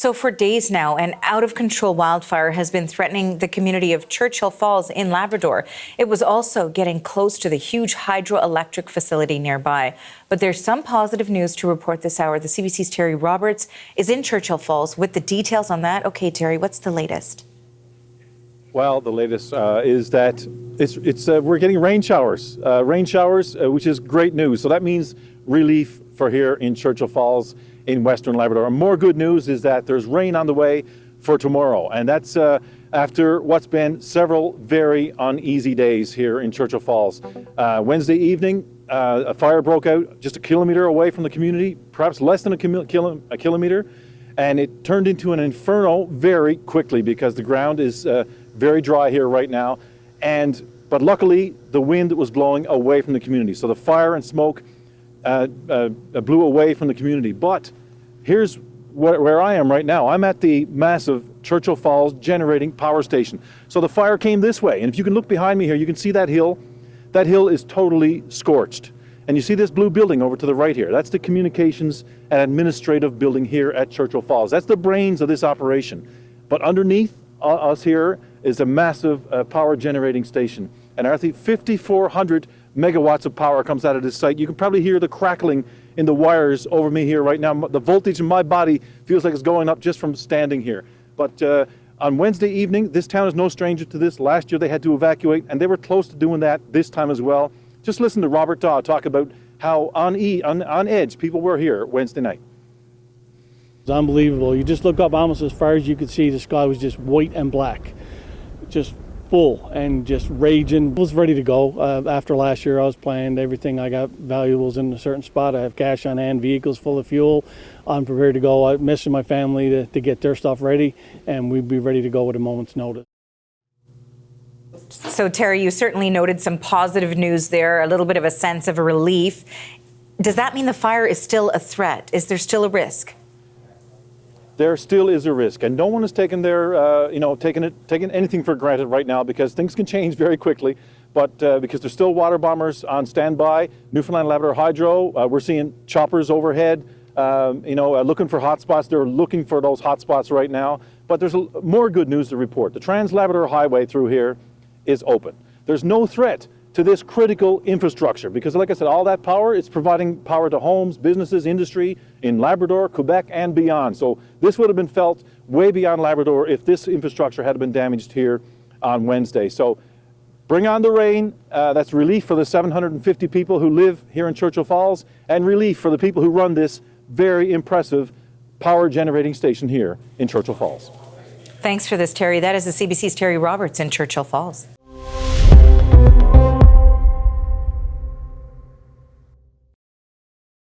So for days now, an out-of-control wildfire has been threatening the community of Churchill Falls in Labrador. It was also getting close to the huge hydroelectric facility nearby. But there's some positive news to report this hour. The CBC's Terry Roberts is in Churchill Falls with the details on that. Okay, Terry, what's the latest? Well, the latest is that we're getting rain showers, which is great news. So that means relief for here in Churchill Falls in Western Labrador. And more good news is that there's rain on the way for tomorrow. And that's after what's been several very uneasy days here in Churchill Falls. Wednesday evening, a fire broke out just a kilometer away from the community, perhaps less than a kilometer. And it turned into an inferno very quickly because the ground is very dry here right now. But luckily, the wind was blowing away from the community. So the fire and smoke blew away from the community. But here's where I am right now. I'm at the massive Churchill Falls generating power station. So the fire came this way. And if you can look behind me here, you can see that hill. That hill is totally scorched. And you see this blue building over to the right here. That's the communications and administrative building here at Churchill Falls. That's the brains of this operation. But underneath us here is a massive power generating station. And I think 5,400 megawatts of power comes out of this site. You can probably hear the crackling in the wires over me here right now. The voltage in my body feels like it's going up just from standing here. But on Wednesday evening, this town is no stranger to this. Last year they had to evacuate, and they were close to doing that this time as well. Just listen to Robert Daw talk about how on edge people were here Wednesday night. It's unbelievable. You just look up almost as far as you could see. The sky was just white and black, just full and just raging. I was ready to go. After last year, I was planned everything. I got valuables in a certain spot. I have cash on hand, vehicles full of fuel. I'm prepared to go. I'm missing my family to get their stuff ready, and we'd be ready to go with a moment's notice. So, Terry, you certainly noted some positive news there, a little bit of a sense of relief. Does that mean the fire is still a threat? Is there still a risk? There still is a risk, and no one is taking taking anything for granted right now because things can change very quickly. But because there's still water bombers on standby, Newfoundland and Labrador Hydro, we're seeing choppers overhead, looking for hotspots. They're looking for those hotspots right now. But there's more good news to report. The Trans-Labrador Highway through here is open. There's no threat to this critical infrastructure because, like I said, all that power is providing power to homes, businesses, industry in Labrador, Quebec, and beyond. So this would have been felt way beyond Labrador if this infrastructure had been damaged here on Wednesday. So bring on the rain. That's relief for the 750 people who live here in Churchill Falls and relief for the people who run this very impressive power generating station here in Churchill Falls. Thanks for this, Terry. That is the CBC's Terry Roberts in Churchill Falls.